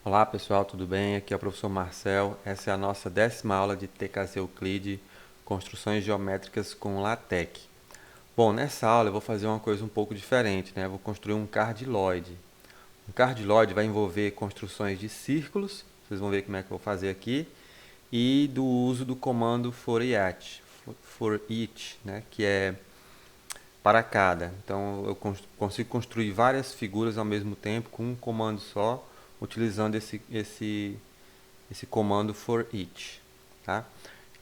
Olá pessoal, tudo bem? Aqui é o professor Marcel. Essa é a nossa 10ª aula de TKZ Euclide, Construções Geométricas com LaTeX. Bom, nessa aula eu vou fazer uma coisa um pouco diferente, né? Eu vou construir um cardioide. Um cardioide vai envolver construções de círculos, vocês vão ver como é que eu vou fazer aqui, e do uso do comando for each, né? Que é para cada. Então eu consigo construir várias figuras ao mesmo tempo com um comando só, utilizando esse comando for each, tá?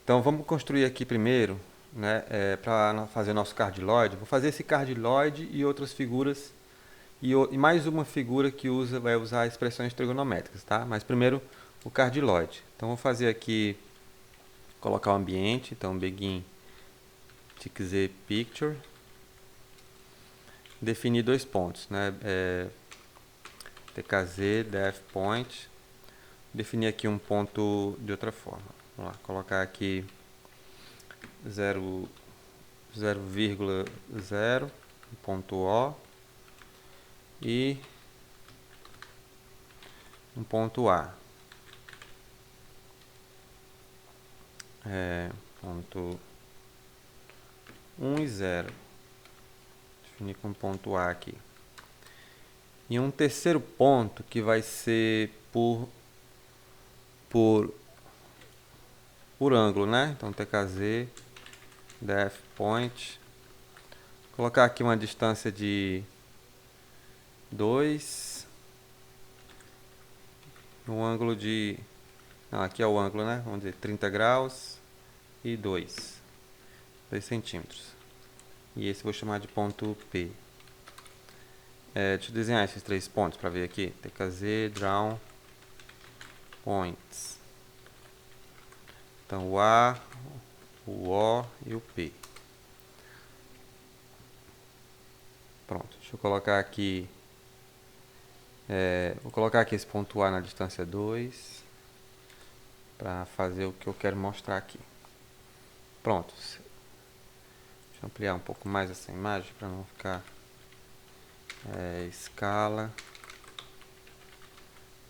Então vamos construir aqui primeiro, né, para fazer o nosso cardioide. Vou fazer esse cardioide e outras figuras e mais uma figura que vai usar expressões trigonométricas, tá? Mas primeiro o cardioide. Então vou fazer aqui, colocar o ambiente, então begin TKZ picture, definir dois pontos, né? TKZ def point, definir aqui um ponto de outra forma. Vamos lá, colocar aqui 0,0, um ponto O e um ponto A. Ponto 1 e 0. Definir com ponto A aqui. E um terceiro ponto que vai ser por ângulo, né? Então TKZ def point. Colocar aqui uma distância de 2. Um ângulo de... Não, aqui é o ângulo, né? Vamos dizer 30 graus e 2 centímetros. E esse eu vou chamar de ponto P. Deixa eu desenhar esses três pontos para ver aqui. TKZ, draw, points. Então o A, o O e o P. Pronto, deixa eu colocar aqui... vou colocar aqui esse ponto A na distância 2 para fazer o que eu quero mostrar aqui. Pronto. Deixa eu ampliar um pouco mais essa imagem para não ficar... escala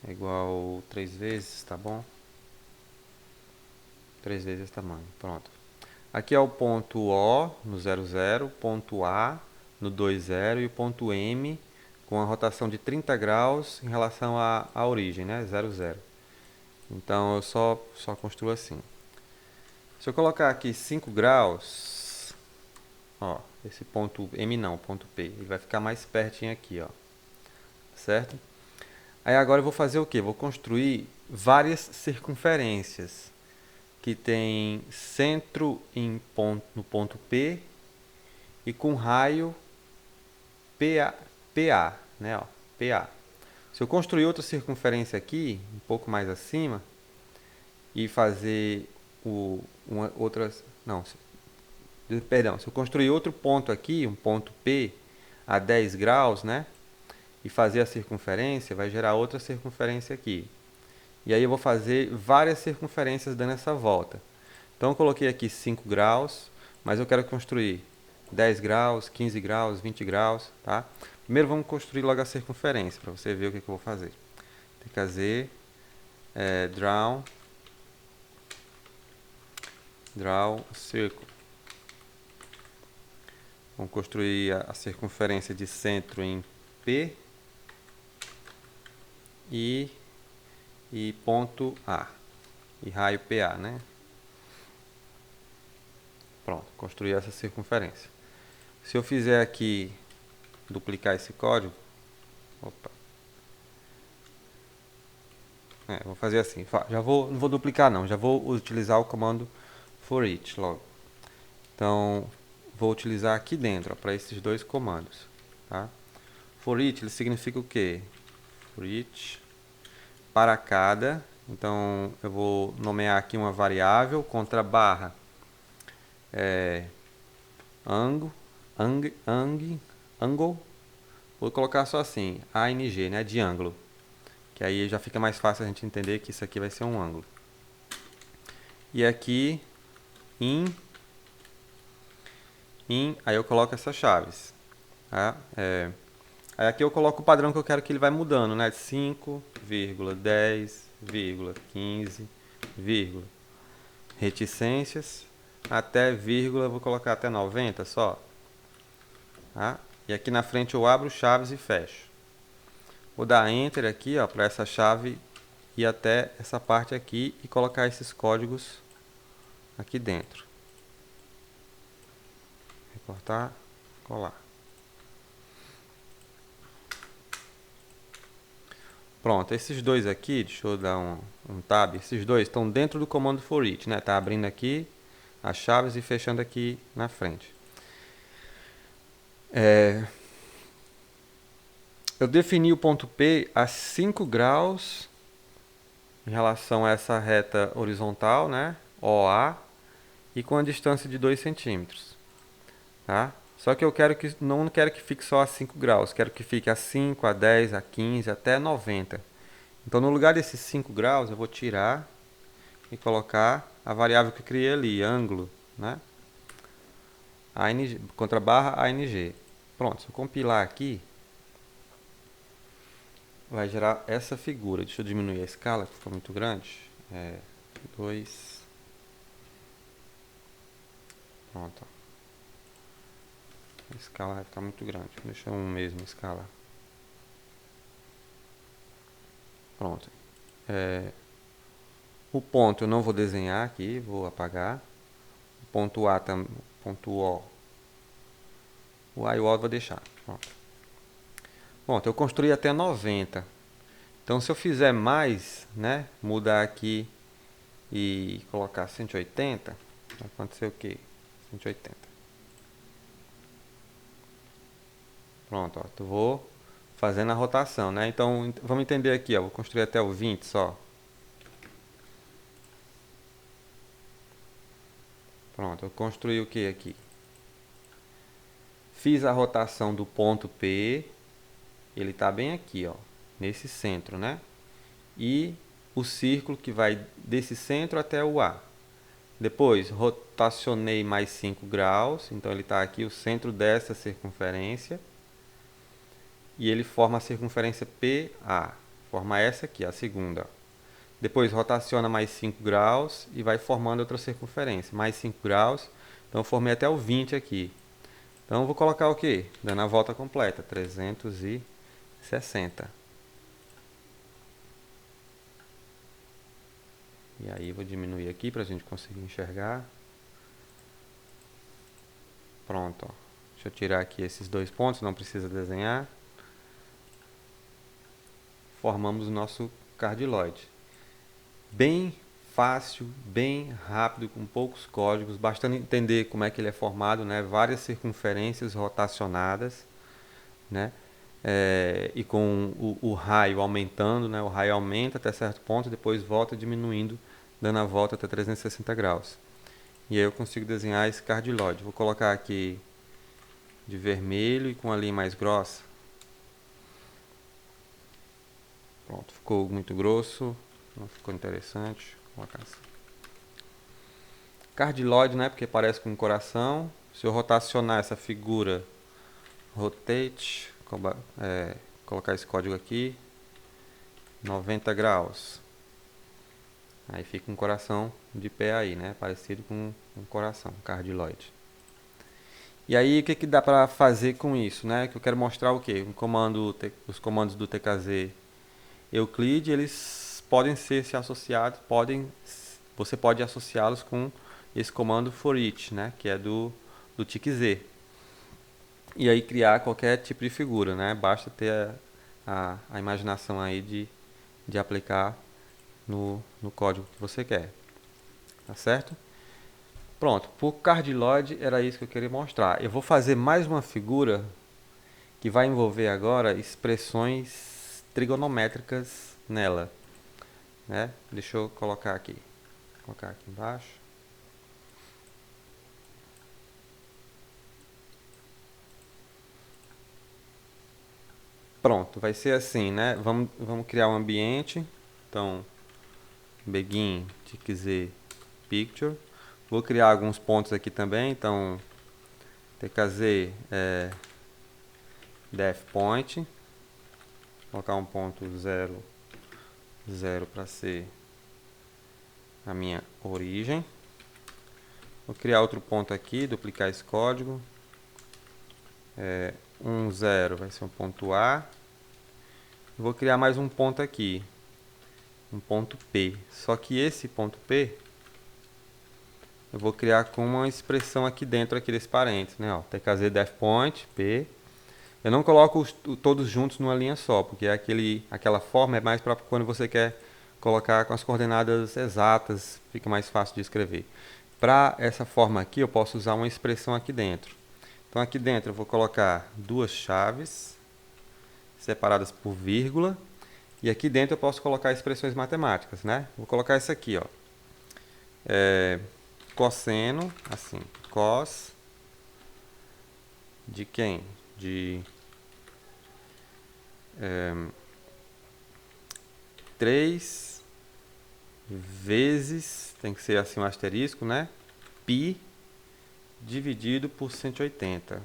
é igual 3 vezes, tá bom? 3 vezes esse tamanho, pronto. Aqui é o ponto O no 0, 0, ponto A no 2, 0 e o ponto M com a rotação de 30 graus em relação à origem, né? 0, 0. Então eu só construo assim. Se eu colocar aqui 5 graus, ó, esse ponto M não, ponto P, ele vai ficar mais pertinho aqui, ó. Certo? Aí agora eu vou fazer o quê? Vou construir várias circunferências que tem centro no ponto P e com raio PA, né? Ó, PA. Se eu construir outra circunferência aqui, um pouco mais acima, e fazer outras... Não, perdão. Se eu construir outro ponto aqui, um ponto P, a 10 graus, né? E fazer a circunferência, vai gerar outra circunferência aqui. E aí eu vou fazer várias circunferências dando essa volta. Então eu coloquei aqui 5 graus, mas eu quero construir 10 graus, 15 graus, 20 graus, tá? Primeiro vamos construir logo a circunferência, para você ver o que eu vou fazer. TKZ, draw circle. Vamos construir a circunferência de centro em P e ponto A. E raio PA, né? Pronto, construí essa circunferência. Se eu fizer aqui, duplicar esse código, opa, vou fazer assim, não vou duplicar não, já vou utilizar o comando for each logo. Então, vou utilizar aqui dentro, para esses dois comandos, tá? For each, ele significa o quê? For each, para cada, então eu vou nomear aqui uma variável, contra barra, angle, vou colocar só assim, ANG, né, de ângulo, que aí já fica mais fácil a gente entender que isso aqui vai ser um ângulo. E aqui, aí eu coloco essas chaves, tá? Aí aqui eu coloco o padrão que eu quero que ele vai mudando, né? 5,10,15, reticências, até vírgula, vou colocar até 90 só. Tá? E aqui na frente eu abro chaves e fecho. Vou dar Enter aqui, ó, para essa chave ir até essa parte aqui e colocar esses códigos aqui dentro. Recortar, colar. Pronto, esses dois aqui, deixa eu dar um tab, esses dois estão dentro do comando for each, né? Tá abrindo aqui as chaves e fechando aqui na frente. Eu defini o ponto P a 5 graus em relação a essa reta horizontal, né? OA, e com a distância de 2 centímetros. Tá? Só que eu não quero que fique só a 5 graus, quero que fique a 5, a 10, a 15, até 90. Então, no lugar desses 5 graus, eu vou tirar e colocar a variável que eu criei ali, ângulo, né? ANG, contra barra ANG. Pronto, se eu compilar aqui, vai gerar essa figura. Deixa eu diminuir a escala, que ficou muito grande. 2. Pronto. A escala vai ficar muito grande. Deixa um mesmo escala. Pronto. O ponto eu não vou desenhar aqui, vou apagar. O ponto A, ponto O. O A e o O eu vou deixar. Pronto, eu construí até 90. Então, se eu fizer mais, né, mudar aqui e colocar 180, vai acontecer o quê? 180. Pronto, ó, eu vou fazendo a rotação, né? Então, vamos entender aqui, ó, vou construir até o 20 só. Pronto, eu construí o que aqui? Fiz a rotação do ponto P, ele está bem aqui, ó, nesse centro, né? E o círculo que vai desse centro até o A. Depois, rotacionei mais 5 graus, então ele está aqui, o centro dessa circunferência. E ele forma a circunferência PA, forma essa aqui, a segunda. Depois, rotaciona mais 5 graus e vai formando outra circunferência, mais 5 graus. Então, eu formei até o 20 aqui. Então, eu vou colocar o quê? Dando a volta completa, 360. E aí, vou diminuir aqui para a gente conseguir enxergar. Pronto, ó. Deixa eu tirar aqui esses dois pontos, não precisa desenhar. Formamos o nosso cardioide. Bem fácil, bem rápido, com poucos códigos, bastando entender como é que ele é formado, né? Várias circunferências rotacionadas, né? E com o raio aumentando, né? O raio aumenta até certo ponto, depois volta diminuindo, dando a volta até 360 graus. E aí eu consigo desenhar esse cardioide. Vou colocar aqui de vermelho e com a linha mais grossa. Pronto, ficou muito grosso, não ficou interessante. Vou colocar assim. Cardioide, né? Porque parece com um coração. Se eu rotacionar essa figura, rotate, colocar esse código aqui, 90 graus. Aí fica um coração de pé aí, né? Parecido com um coração, um cardioide. E aí, o que dá para fazer com isso, né? Que eu quero mostrar o quê? Os comandos do TKZ Euclid, eles podem se associados, você pode associá-los com esse comando for each, né? Que é do TICZ. E aí criar qualquer tipo de figura, né? Basta ter a imaginação aí de aplicar no código que você quer. Tá certo? Pronto, por cardioide era isso que eu queria mostrar. Eu vou fazer mais uma figura que vai envolver agora expressões trigonométricas nela, né? Deixa eu colocar aqui embaixo. Pronto, vai ser assim, né? Vamos criar um ambiente. Então, begin TKZ picture. Vou criar alguns pontos aqui também. Então, TKZ def point, colocar um ponto 0, 0 para ser a minha origem. Vou criar outro ponto aqui, duplicar esse código. 1, 0 vai ser um ponto A. Vou criar mais um ponto aqui, um ponto P. Só que esse ponto P eu vou criar com uma expressão aqui dentro aqui desse parênteses, né? Ó, tkz def point P. Eu não coloco todos juntos numa linha só, porque aquela forma é mais para quando você quer colocar com as coordenadas exatas, fica mais fácil de escrever. Para essa forma aqui, eu posso usar uma expressão aqui dentro. Então aqui dentro eu vou colocar duas chaves separadas por vírgula, e aqui dentro eu posso colocar expressões matemáticas, né? Vou colocar isso aqui, ó. Cosseno, assim, cos de quem? De 3 vezes, tem que ser assim um asterisco, né? Pi dividido por 180.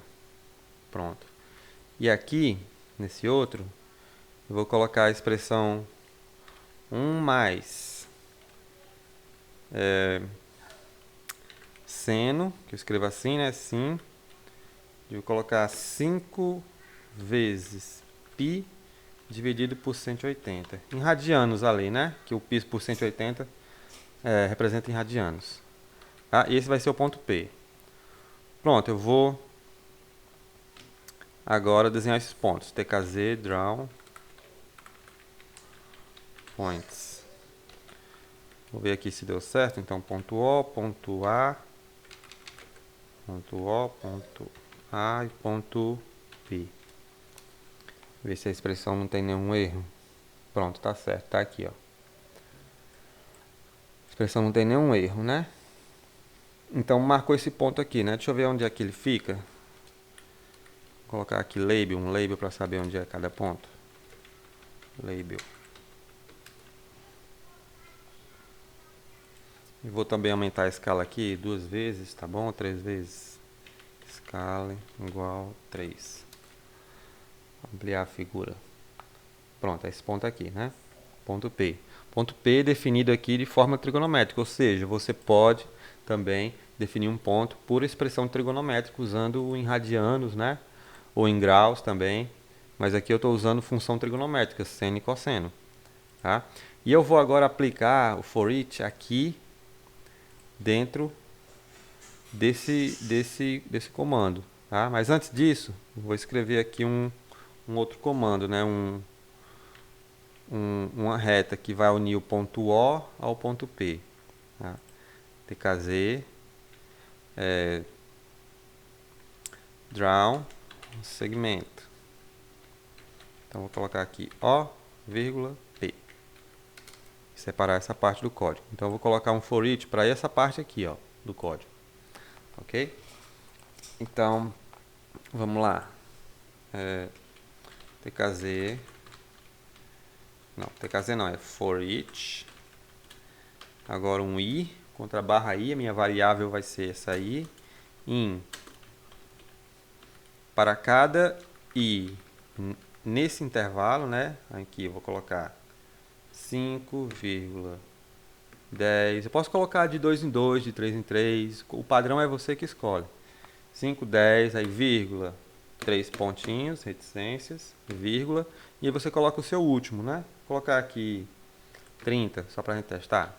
Pronto. E aqui, nesse outro, eu vou colocar a expressão 1 mais seno, que eu escrevo assim, né? Sim. Eu vou colocar 5 vezes pi dividido por 180. Em radianos ali, né? Que o pi por 180 representa em radianos. Tá? E esse vai ser o ponto P. Pronto, eu vou agora desenhar esses pontos. tkz draw points. Vou ver aqui se deu certo. Então, ponto O, ponto A, ponto O, ponto A e ponto P. Ver se a expressão não tem nenhum erro. Pronto, tá certo. Tá aqui, ó. A expressão não tem nenhum erro, né? Então, marcou esse ponto aqui, né? Deixa eu ver onde é que ele fica. Vou colocar aqui label, um label para saber onde é cada ponto. Label. E vou também aumentar a escala aqui 2 vezes, tá bom? 3 vezes. Escala igual 3. Ampliar a figura. Pronto, é esse ponto aqui, né? Ponto P. Ponto P definido aqui de forma trigonométrica, ou seja, você pode também definir um ponto por expressão trigonométrica, usando em radianos, né? Ou em graus também. Mas aqui eu estou usando função trigonométrica, seno e cosseno. Tá? E eu vou agora aplicar o for each aqui dentro desse comando. Tá? Mas antes disso, eu vou escrever aqui um outro comando, né? Uma reta que vai unir o ponto O ao ponto P. Tá? tkz draw segmento. Então vou colocar aqui O, vírgula, P. Separar essa parte do código. Então eu vou colocar um for each para essa parte aqui, ó, do código. Ok? Então, vamos lá. tkz não, é for each. Agora um i, contra a barra i, a minha variável vai ser essa i. Para cada i nesse intervalo, né? Aqui eu vou colocar 5,10. Eu posso colocar de 2 em 2, de 3 em 3. O padrão é você que escolhe. 5, 10, aí vírgula, 3 pontinhos, reticências, vírgula. E aí você coloca o seu último, né? Vou colocar aqui 30, só para a gente testar.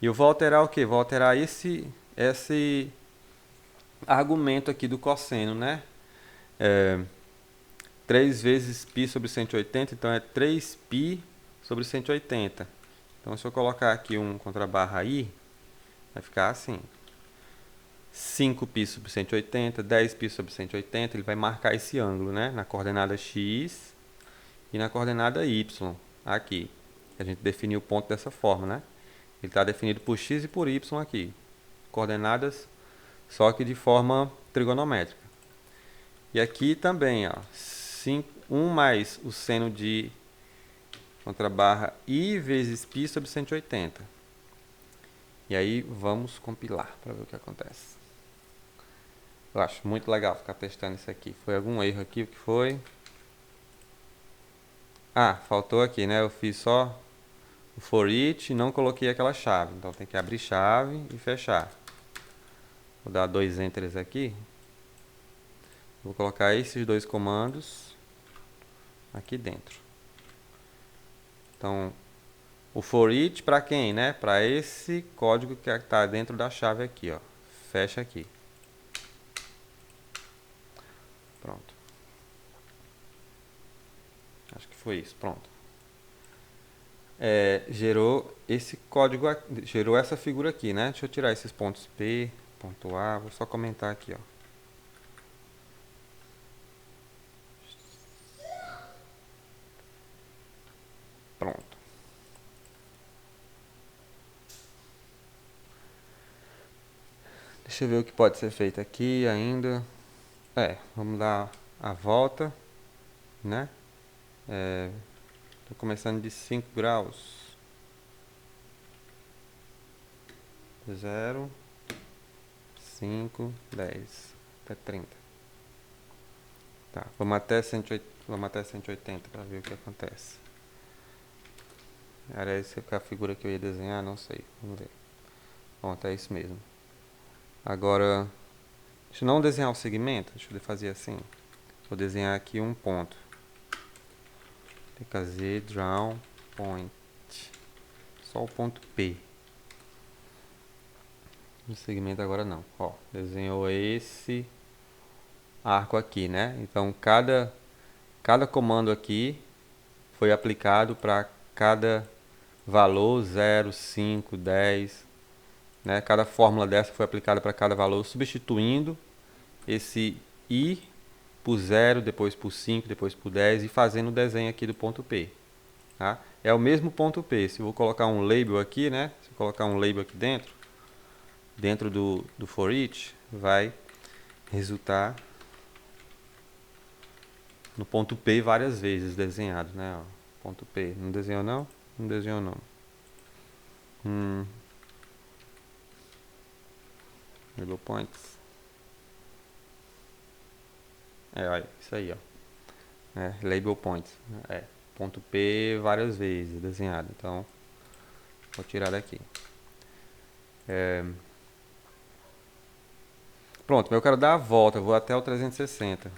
E eu vou alterar o que? Vou alterar esse argumento aqui do cosseno, né? 3 vezes π sobre 180, então é 3π sobre 180. Então, se eu colocar aqui um contra a barra i, vai ficar assim. 5π sobre 180, 10π sobre 180, ele vai marcar esse ângulo, né? Na coordenada x e na coordenada y, aqui. A gente definiu o ponto dessa forma, né? Ele está definido por x e por y aqui. Coordenadas, só que de forma trigonométrica. E aqui também, ó, 1 mais o seno de contra a barra i vezes π sobre 180. E aí vamos compilar para ver o que acontece. Eu acho muito legal ficar testando isso aqui. Foi algum erro aqui, o que foi? Ah, faltou aqui, né? Eu fiz só o for each e não coloquei aquela chave. Então tem que abrir chave e fechar. Vou dar 2 enters aqui. Vou colocar esses dois comandos aqui dentro. Então, o for each para quem, né? Para esse código que está dentro da chave aqui, ó. Fecha aqui. Pronto. Acho que foi isso. Pronto. Gerou esse código, gerou essa figura aqui, né? Deixa eu tirar esses pontos P, ponto A. Vou só comentar aqui, ó. Pronto. Deixa eu ver o que pode ser feito aqui ainda. Vamos dar a volta, né? Tô começando de 5 graus. 0, 5, 10, até 30. Tá, vamos até 180 para ver o que acontece. Era essa a figura que eu ia desenhar? Não sei, vamos ver. Pronto, é isso mesmo. Agora, deixa eu não desenhar o segmento, deixa eu fazer assim. Vou desenhar aqui um ponto. Tem que fazer draw point. Só o ponto P. No segmento agora não. Ó, desenhou esse arco aqui, né? Então cada comando aqui foi aplicado para cada valor 0, 5, 10, né? Cada fórmula dessa foi aplicada para cada valor, substituindo esse i por 0, depois por 5, depois por 10 e fazendo o desenho aqui do ponto P. Tá? É o mesmo ponto P. Se eu vou colocar um label aqui, né? Se eu colocar um label aqui dentro do for each, vai resultar no ponto P várias vezes desenhado, né? Ó, ponto P. Não desenhou não? Não desenhou não. Label points. Olha, isso aí, ó. Label points. Ponto P várias vezes desenhado. Então, vou tirar daqui. Pronto, eu quero dar a volta. Eu vou até o 360.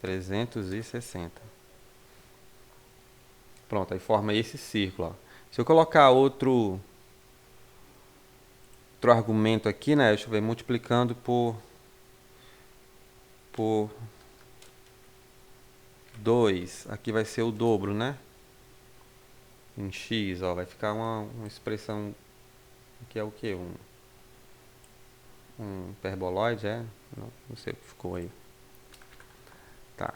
360. Pronto, aí forma esse círculo, ó. Se eu colocar outro argumento aqui, né? Deixa eu ver, multiplicando por 2. Aqui vai ser o dobro, né? Em x, ó, vai ficar uma expressão que é o que? Um hiperboloide, não sei o que ficou aí. Tá.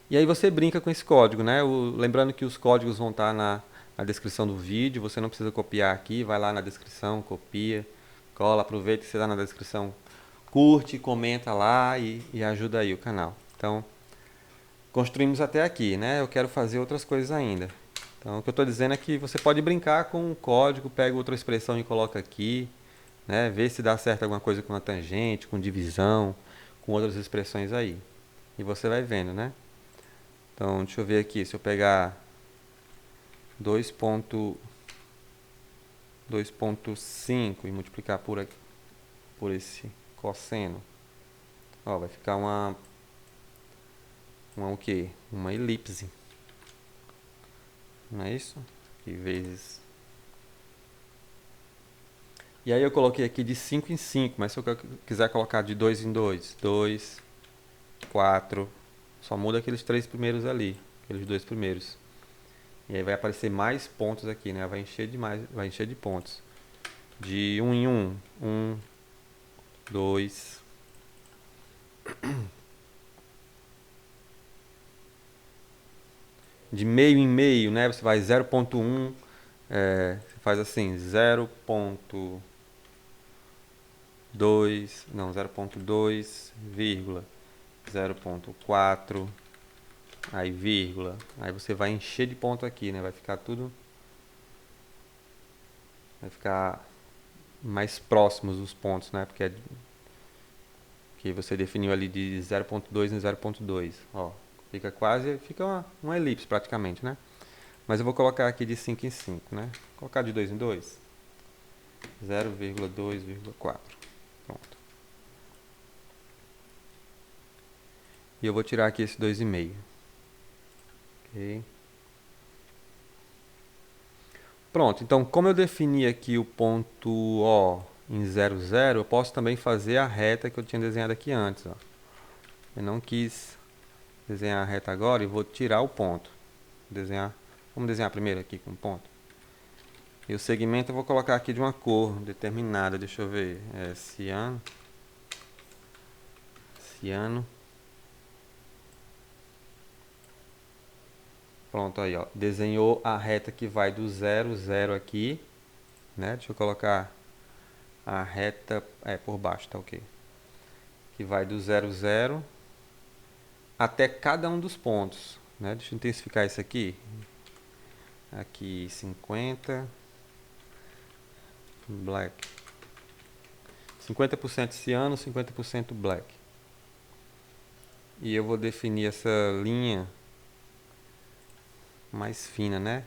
E aí você brinca com esse código, né? Lembrando que os códigos vão estar na descrição do vídeo, você não precisa copiar aqui, vai lá na descrição, copia, cola, aproveita que você está na descrição, curte, comenta lá e ajuda aí o canal. Então, construímos até aqui, né? Eu quero fazer outras coisas ainda. Então, o que eu estou dizendo é que você pode brincar com o código, pega outra expressão e coloca aqui, né? Vê se dá certo alguma coisa com a tangente, com divisão, com outras expressões aí. E você vai vendo, né? Então, deixa eu ver aqui, se eu pegar 2.5 e multiplicar por esse cosseno, ó, vai ficar o quê? Uma elipse. Não é isso? Aqui vezes. E aí eu coloquei aqui de 5 em 5, mas se eu quiser colocar de 2 em 2, 2, 4, só muda aqueles 3 primeiros ali, aqueles 2 primeiros. E aí vai aparecer mais pontos aqui, né? Vai encher de pontos. De 1 em 1, 1, 2. De meio em meio, né? Você vai 0.1, você faz assim, 0.2, não, 0.2, vírgula, 0.4, aí vírgula, aí você vai encher de ponto aqui, né? Vai ficar mais próximos os pontos, né? Porque que você definiu ali de 0.2 em 0.2. Ó, fica quase, fica uma elipse praticamente, né? Mas eu vou colocar aqui de 5 em 5, né? Vou colocar de 2 em 2. 0,2,4. Pronto. E eu vou tirar aqui esse 2,5. Ok. Pronto, então como eu defini aqui o ponto O em 0, 0, eu posso também fazer a reta que eu tinha desenhado aqui antes. Ó. Eu não quis desenhar a reta agora e vou tirar o ponto. Vamos desenhar primeiro aqui com ponto. E o segmento eu vou colocar aqui de uma cor determinada, deixa eu ver, ciano. Pronto, aí ó, desenhou a reta que vai do 0, 0 aqui, né? Deixa eu colocar a reta, por baixo, tá ok. Que vai do 0, 0 até cada um dos pontos, né? Deixa eu intensificar isso aqui. Aqui 50, black. 50% ciano, 50% black. E eu vou definir essa linha mais fina, né?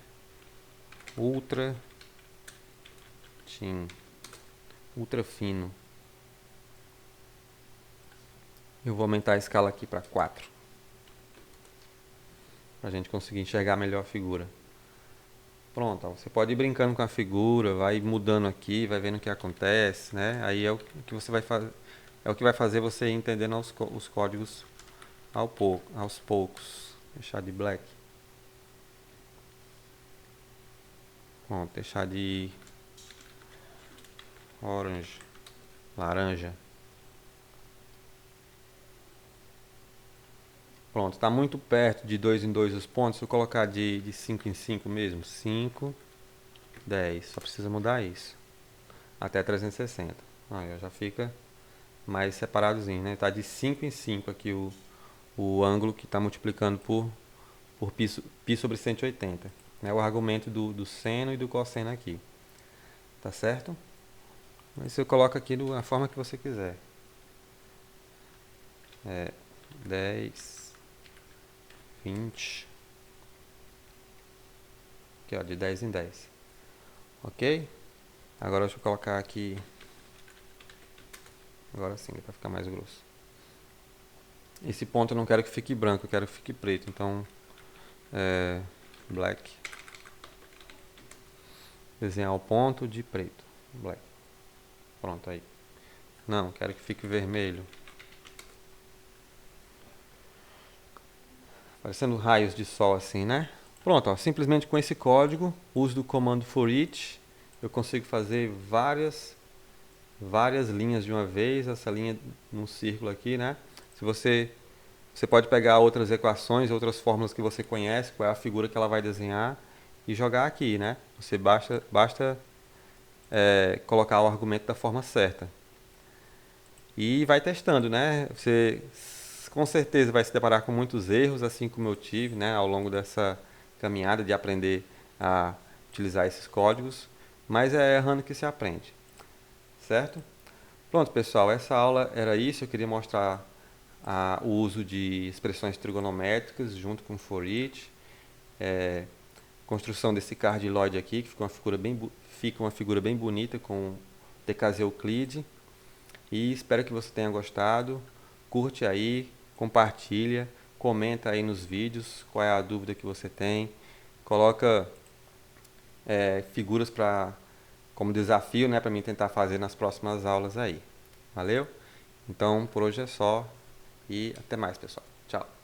Ultra thin, ultra fino. Eu vou aumentar a escala aqui para 4. Para a gente conseguir enxergar melhor a figura. Pronto, ó, você pode ir brincando com a figura, vai mudando aqui, vai vendo o que acontece, né? Aí é o que você vai fazer, é o que vai fazer você ir entendendo os códigos aos poucos. Deixar de black. Pronto, deixar de orange, laranja. Pronto, está muito perto de 2 em 2 os pontos. Se eu colocar de 5 em 5 mesmo, 5, 10. Só precisa mudar isso. Até 360. Aí já fica mais separadozinho, né? Está de 5 em 5 aqui o ângulo que está multiplicando por π sobre 180. É o argumento do seno e do cosseno aqui. Tá certo? Aí você coloca aqui da forma que você quiser. 10... 20. Aqui, ó, de 10 em 10. Ok? Agora deixa eu colocar aqui. Agora sim, para ficar mais grosso. Esse ponto eu não quero que fique branco, eu quero que fique preto. Então, black. Desenhar o ponto de preto. Black. Pronto, aí. Não, quero que fique vermelho. Parecendo raios de sol assim, né? Pronto, ó, simplesmente com esse código, uso do comando for each, eu consigo fazer várias linhas de uma vez, essa linha num círculo aqui, né? Se você pode pegar outras equações, outras fórmulas que você conhece, qual é a figura que ela vai desenhar e jogar aqui, né? Você basta colocar o argumento da forma certa. E vai testando, né? Você com certeza vai se deparar com muitos erros, assim como eu tive, né, ao longo dessa caminhada de aprender a utilizar esses códigos, mas é errando que se aprende, certo? Pronto, pessoal, essa aula era isso. Eu queria mostrar o uso de expressões trigonométricas junto com for each, construção desse cardioide aqui, que fica uma figura bem bonita com TKZ Euclide, e espero que você tenha gostado. Curte aí, compartilha, comenta aí nos vídeos qual é a dúvida que você tem, coloca figuras como desafio, né, para mim tentar fazer nas próximas aulas aí. Valeu? Então por hoje é só e até mais, pessoal. Tchau.